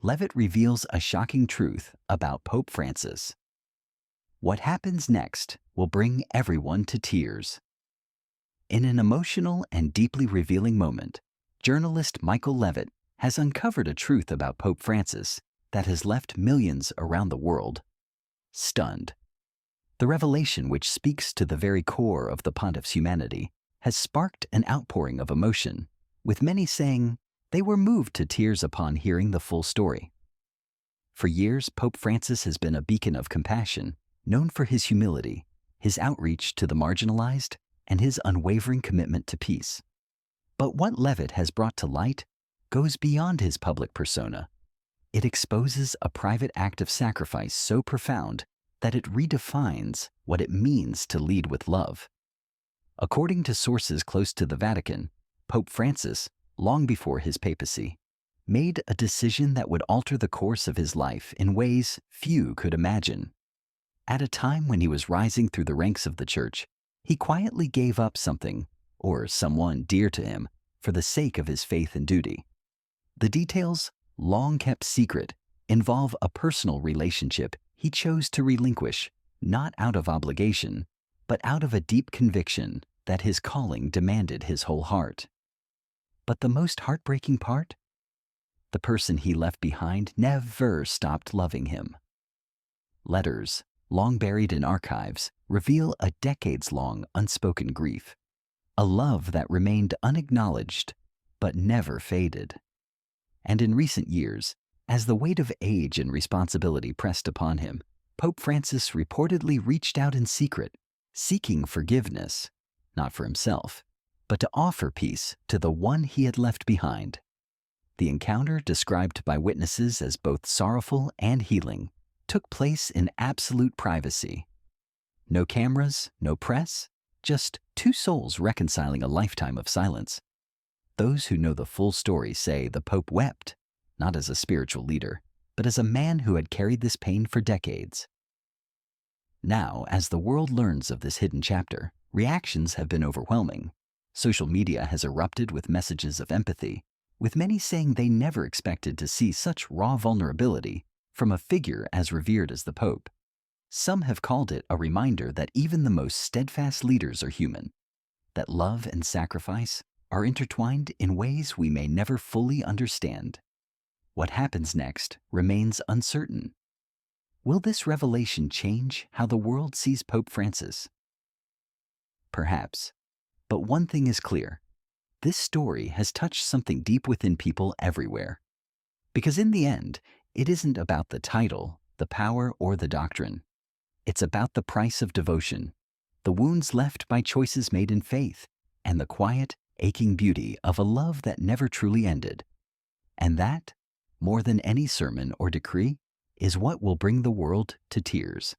Leavitt reveals a shocking truth about Pope Francis. What happens next will bring everyone to tears. In an emotional and deeply revealing moment, journalist Michael Leavitt has uncovered a truth about Pope Francis that has left millions around the world stunned. The revelation, which speaks to the very core of the pontiff's humanity, has sparked an outpouring of emotion, with many saying they were moved to tears upon hearing the full story. For years, Pope Francis has been a beacon of compassion, known for his humility, his outreach to the marginalized, and his unwavering commitment to peace. But what Leavitt has brought to light goes beyond his public persona. It exposes a private act of sacrifice so profound that it redefines what it means to lead with love. According to sources close to the Vatican, Pope Francis, long before his papacy, made a decision that would alter the course of his life in ways few could imagine. At a time when he was rising through the ranks of the Church, he quietly gave up something, or someone dear to him, for the sake of his faith and duty. The details, long kept secret, involve a personal relationship he chose to relinquish, not out of obligation, but out of a deep conviction that his calling demanded his whole heart. But the most heartbreaking part? The person he left behind never stopped loving him. Letters, long buried in archives, reveal a decades-long unspoken grief, a love that remained unacknowledged but never faded. And in recent years, as the weight of age and responsibility pressed upon him, Pope Francis reportedly reached out in secret, seeking forgiveness, not for himself, but to offer peace to the one he had left behind. The encounter, described by witnesses as both sorrowful and healing, took place in absolute privacy. No cameras, no press, just two souls reconciling a lifetime of silence. Those who know the full story say the Pope wept, not as a spiritual leader, but as a man who had carried this pain for decades. Now, as the world learns of this hidden chapter, reactions have been overwhelming. Social media has erupted with messages of empathy, with many saying they never expected to see such raw vulnerability from a figure as revered as the Pope. Some have called it a reminder that even the most steadfast leaders are human, that love and sacrifice are intertwined in ways we may never fully understand. What happens next remains uncertain. Will this revelation change how the world sees Pope Francis? Perhaps. But one thing is clear. This story has touched something deep within people everywhere. Because in the end, it isn't about the title, the power, or the doctrine. It's about the price of devotion, the wounds left by choices made in faith, and the quiet, aching beauty of a love that never truly ended. And that, more than any sermon or decree, is what will bring the world to tears.